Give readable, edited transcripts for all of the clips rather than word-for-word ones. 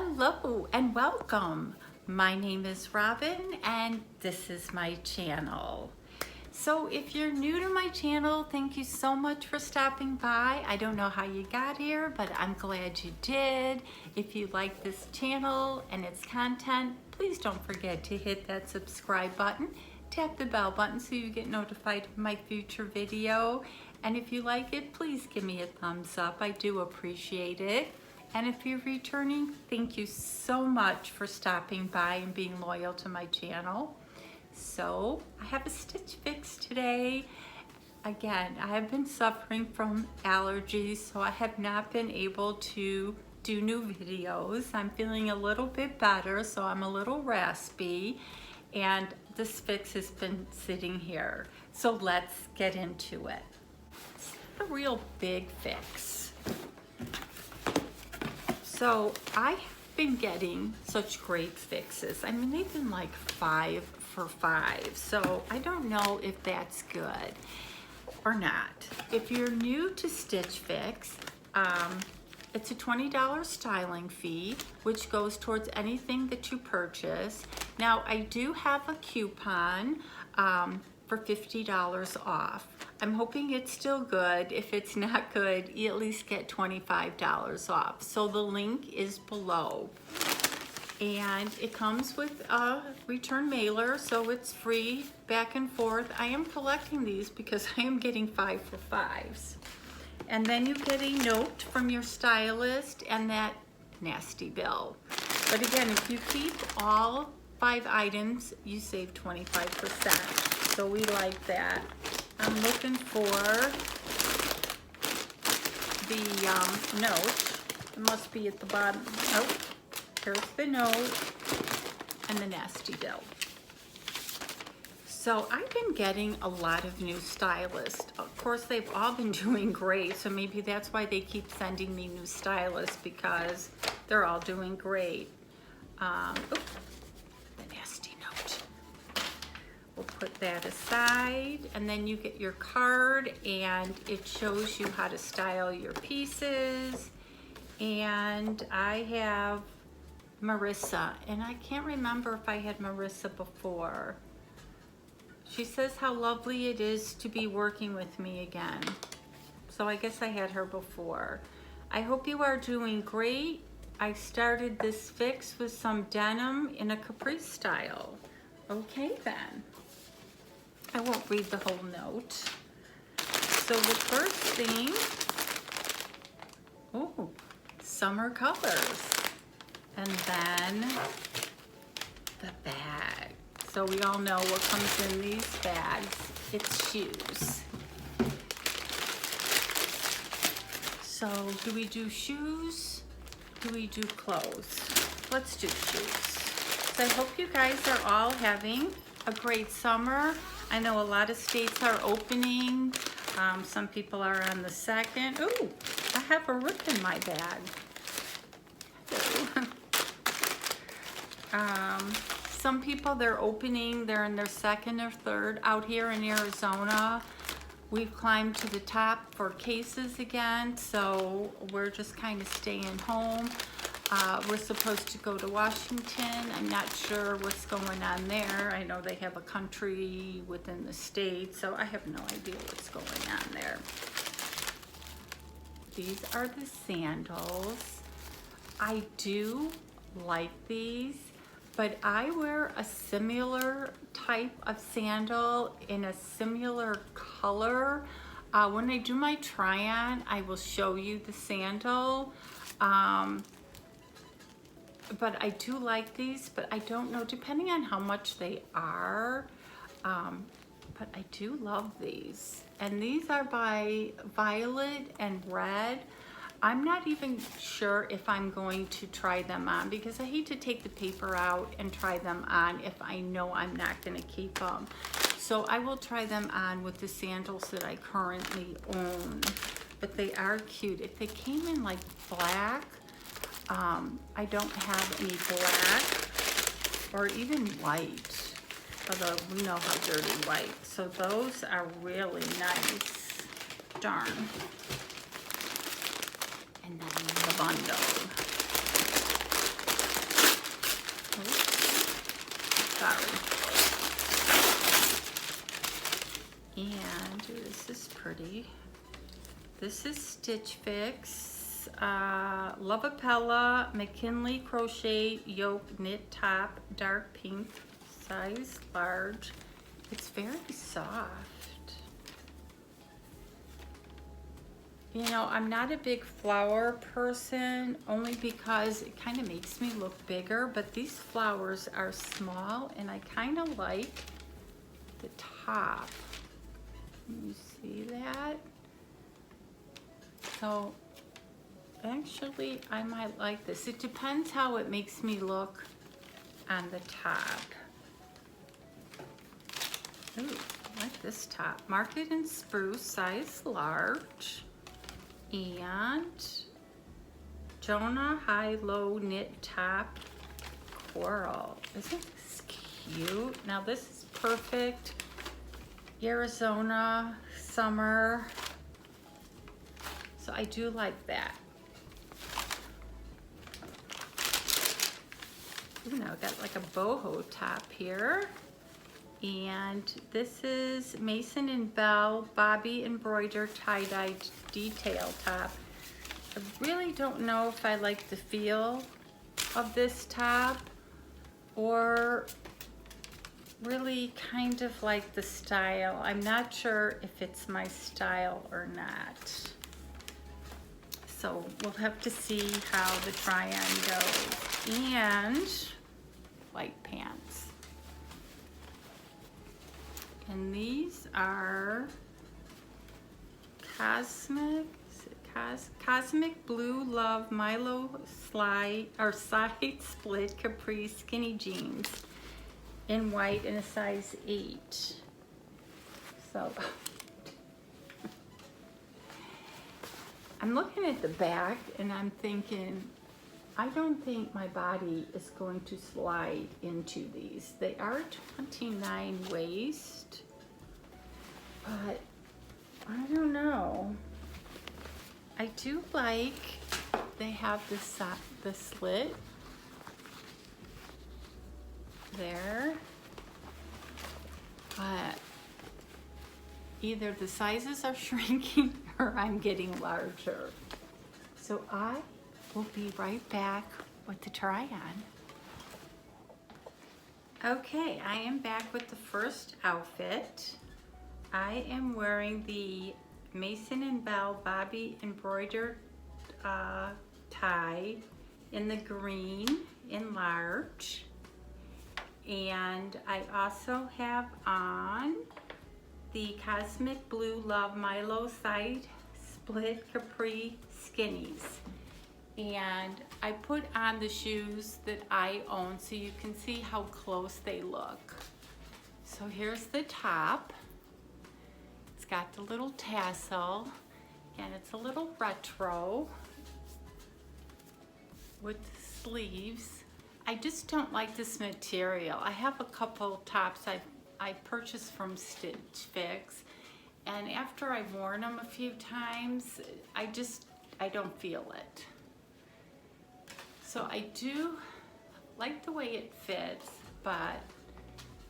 Hello and welcome. My name is Robin and this is my channel. So if you're new to my channel, thank you so much for stopping by. I don't know how you got here, but I'm glad you did. If you like this channel and its content, please don't forget to hit that subscribe button. Tap the bell button so you get notified of my future video. And if you like it, please give me a thumbs up. I do appreciate it. And if you're returning, thank you so much for stopping by and being loyal to my channel. So I have a Stitch Fix today. Again, I have been suffering from allergies, so I have not been able to do new videos. I'm feeling a little bit better, so I'm a little raspy, and this fix has been sitting here. So let's get into it. It's a real big fix. So I have been getting such great fixes. I mean, they've been like 5 for $5. So I don't know if that's good or not. If you're new to Stitch Fix, it's a $20 styling fee, which goes towards anything that you purchase. Now, I do have a coupon for $50 off. I'm hoping it's still good. If it's not good, you at least get $25 off. So the link is below. And it comes with a return mailer, so it's free back and forth. I am collecting these because I am getting 5 for $5s. And then you get a note from your stylist and that nasty bill. But again, if you keep all 5 items, you save 25%. So we like that. I'm looking for the note. It must be at the bottom. Oh, here's the note and the nasty bill. So I've been getting a lot of new stylists. Of course, they've all been doing great, so maybe that's why they keep sending me new stylists, because they're all doing great. The nasty note. We'll put that aside, and then you get your card, and it shows you how to style your pieces. And I have Marissa, and I can't remember if I had Marissa before. She says how lovely it is to be working with me again. So I guess I had her before. I hope you are doing great. I started this fix with some denim in a capri style. Okay then. I won't read the whole note. So the first thing, oh, summer colors. And then the bag. So we all know what comes in these bags. It's shoes. So do we do shoes? Do we do clothes? Let's do shoes. So I hope you guys are all having a great summer. I know a lot of states are opening. Some people are on the 2nd. Ooh, I have a rip in my bag. Some people, they're opening, they're in their 2nd or 3rd. Out here in Arizona, we've climbed to the top for cases again, so we're just kind of staying home. We're supposed to go to Washington. I'm not sure what's going on there. I know they have a country within the state, so I have no idea what's going on there. These are the sandals. I do like these, but I wear a similar type of sandal in a similar color. When I do my try-on, I will show you the sandal. But I do like these, but I don't know, depending on how much they are, but I do love these. And these are by Violet and Red. I'm not even sure if I'm going to try them on, because I hate to take the paper out and try them on if I know I'm not going to keep them. So I will try them on with the sandals that I currently own. But they are cute. If they came in like black, I don't have any black or even white, although we know how dirty white. So those are really nice. Darn. And then the bundle. Sorry. And this is pretty. This is Stitchfix, Lavapella McKinley Crochet Yoke Knit Top, dark pink, size large. It's very soft. You know, I'm not a big flower person, only because it kind of makes me look bigger, but these flowers are small and I kind of like the top. You see that? So actually I might like this. It depends how it makes me look on the top. Ooh, I like this top. Market and Spruce, size large. And Jonah High-Low Knit Top Coral. Isn't this cute? Now this is perfect Arizona summer. So I do like that. Ooh, now I've got like a boho top here. And this is Mason and Bell Bobby Embroidered Tie-Dye Detail Top. I really don't know if I like the feel of this top or really kind of like the style. I'm not sure if it's my style or not. So we'll have to see how the try-on goes. And white pants. And these are Cosmic Blue Love Milo Side Split Capri Skinny Jeans in white in a size 8. So I'm looking at the back and I'm thinking, I don't think my body is going to slide into these. They are 29 waist, but I don't know. I do like they have the slit there, but either the sizes are shrinking or I'm getting larger. So I will be right back with the try-on. Okay, I am back with the first outfit. I am wearing the Mason and Bell Bobby Embroidered tie in the green in large. And I also have on the Cosmic Blue Love Milo Side Split Capri Skinnies. And I put on the shoes that I own so you can see how close they look. So here's the top. It's got the little tassel, and it's a little retro with the sleeves. I just don't like this material. I have a couple tops I purchased from Stitch Fix, and after I've worn them a few times, I don't feel it. So I do like the way it fits, but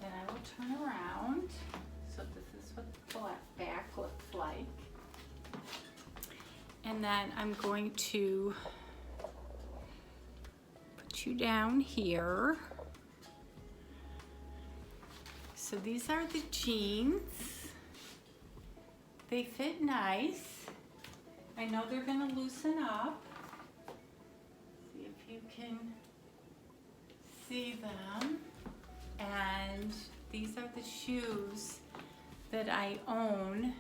then I will turn around. So this is what the back looks like. And then I'm going to put you down here. So these are the jeans. They fit nice. I know they're gonna loosen up. See if you can see them. And these are the shoes that I own.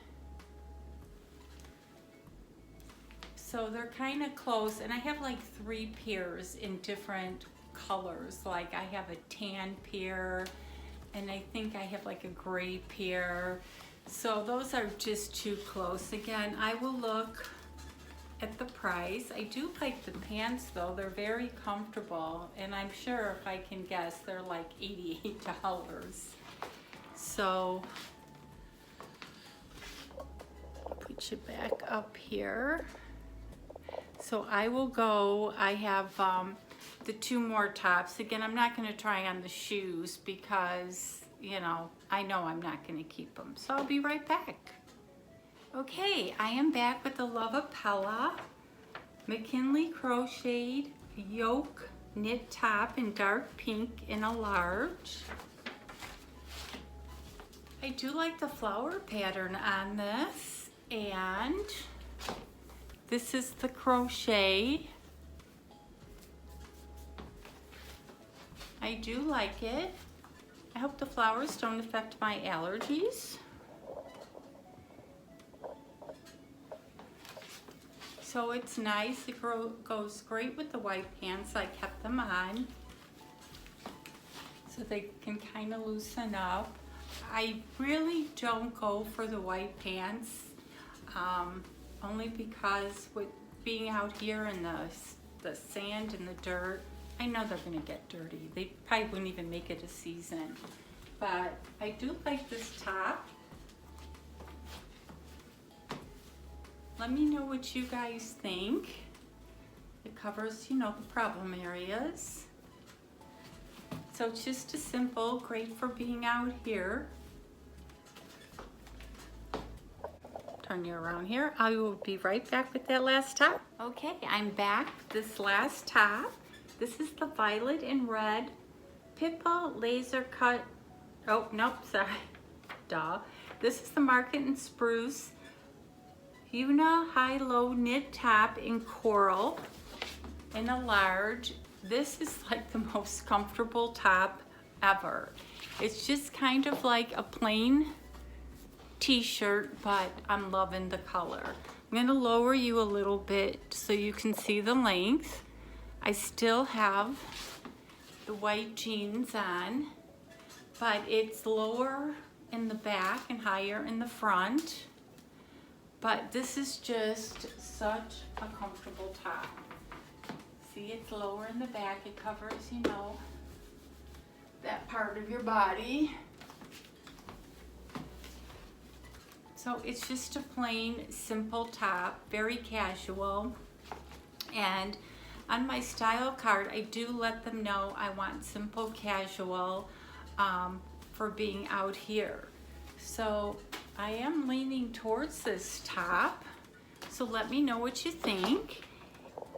So they're kind of close, and I have like 3 pairs in different colors. Like I have a tan pair, and I think I have like a gray pair. So those are just too close. Again, I will look at the price. I do like the pants though. They're very comfortable, and I'm sure if I can guess, they're like $88. So put you back up here. So I will go, I have the 2 more tops. Again, I'm not gonna try on the shoes because, you know I'm not gonna keep them. So I'll be right back. Okay, I am back with the Love Pella McKinley crocheted yoke knit top in dark pink in a large. I do like the flower pattern on this, and this is the crochet. I do like it. I hope the flowers don't affect my allergies. So it's nice. It goes great with the white pants. I kept them on so they can kind of loosen up. I really don't go for the white pants, only because with being out here in the sand and the dirt, I know they're gonna get dirty. They probably wouldn't even make it a season. But I do like this top. Let me know what you guys think. It covers, the problem areas. So it's just a simple, great for being out here. Turn you around here. I will be right back with that last top. Okay, I'm back. This last top. This is the violet and red Pippa laser cut. Oh, nope, sorry. Duh. This is the Market and Spruce Una high-low knit top in coral in a large. This is like the most comfortable top ever. It's just kind of like a plain t-shirt, but I'm loving the color. I'm gonna lower you a little bit so you can see the length. I still have the white jeans on, but it's lower in the back and higher in the front. But this is just such a comfortable top. See, it's lower in the back. It covers, that part of your body. So it's just a plain, simple top, very casual. And on my style card, I do let them know I want simple casual for being out here. So I am leaning towards this top. So let me know what you think.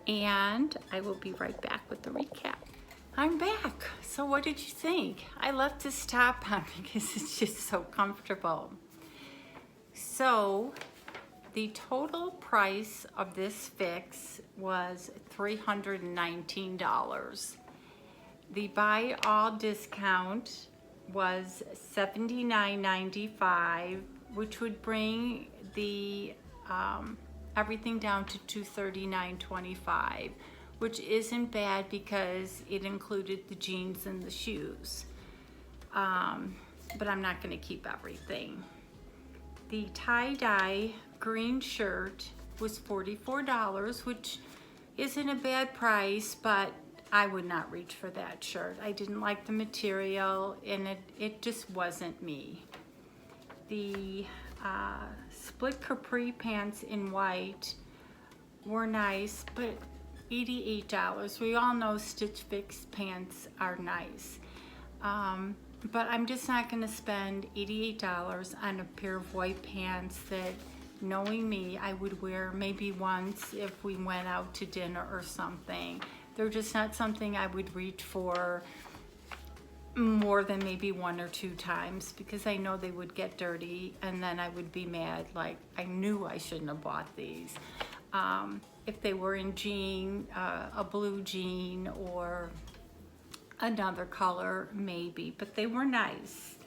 And I will be right back with the recap. I'm back. So what did you think? I left this top on because it's just so comfortable. So the total price of this fix was $319. The buy all discount was $79.95, which would bring the everything down to $239.25, which isn't bad because it included the jeans and the shoes. But I'm not going to keep everything. The tie-dye green shirt was $44, which isn't a bad price, but I would not reach for that shirt. I didn't like the material, and it just wasn't me. The split capri pants in white were nice, but $88. We all know Stitchfix pants are nice. But I'm just not gonna spend $88 on a pair of white pants that, knowing me, I would wear maybe once if we went out to dinner or something. They're just not something I would reach for more than maybe 1 or 2 times, because I know they would get dirty and then I would be mad, like I knew I shouldn't have bought these. If they were in jean, a blue jean or another color maybe, but they were nice.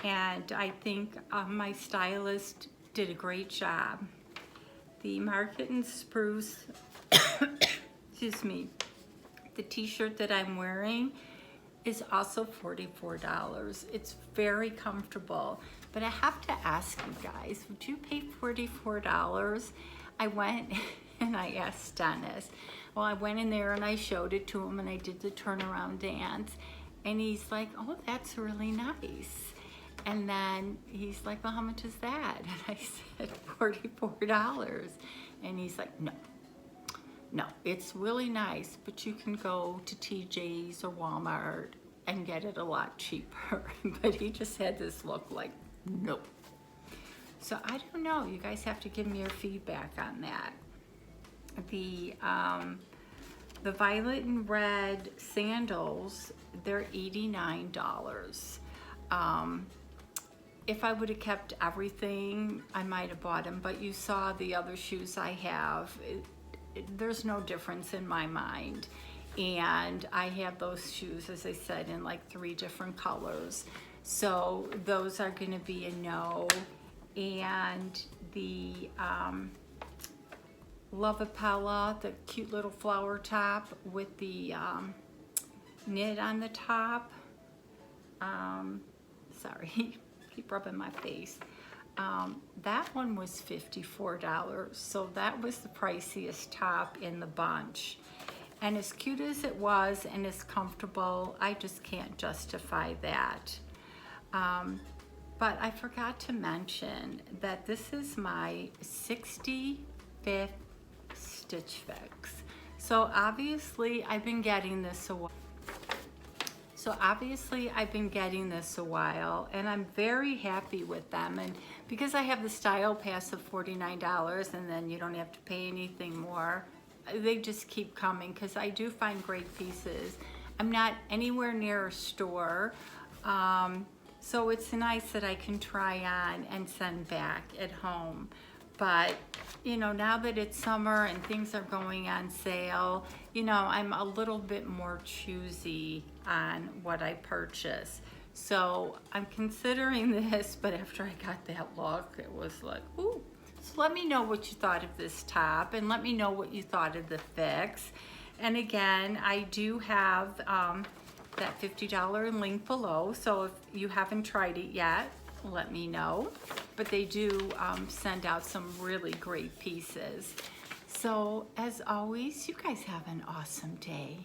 And I think my stylist did a great job. The Market and Spruce, excuse me, the t-shirt that I'm wearing is also $44. It's very comfortable, but I have to ask you guys, would you pay $44? I went and I asked Dennis. Well, I went in there and I showed it to him and I did the turnaround dance, and he's like, oh, that's really nice. And then he's like, well, how much is that? And I said, $44. And he's like, no, No, it's really nice, but you can go to TJ's or Walmart and get it a lot cheaper. But he just had this look like, nope. So I don't know, you guys have to give me your feedback on that. The violet and red sandals, they're $89. If I would have kept everything, I might have bought them, but you saw the other shoes I have. There's no difference in my mind. And I have those shoes, as I said, in like 3 different colors. So those are gonna be a no. And the Lovapella, the cute little flower top with the knit on the top. Sorry, keep rubbing my face. That one was $54, so that was the priciest top in the bunch. And as cute as it was and as comfortable, I just can't justify that. But I forgot to mention that this is my 65th Stitchfix. So obviously I've been getting this a while. And I'm very happy with them. And because I have the style pass of $49 and then you don't have to pay anything more, they just keep coming because I do find great pieces. I'm not anywhere near a store. So it's nice that I can try on and send back at home. But, you know, now that it's summer and things are going on sale, you know, I'm a little bit more choosy on what I purchase. So I'm considering this, but after I got that look, it was like, ooh. So let me know what you thought of this top and let me know what you thought of the fix. And again, I do have that $50 link below, so if you haven't tried it yet, let me know. But they do send out some really great pieces. So as always, you guys have an awesome day.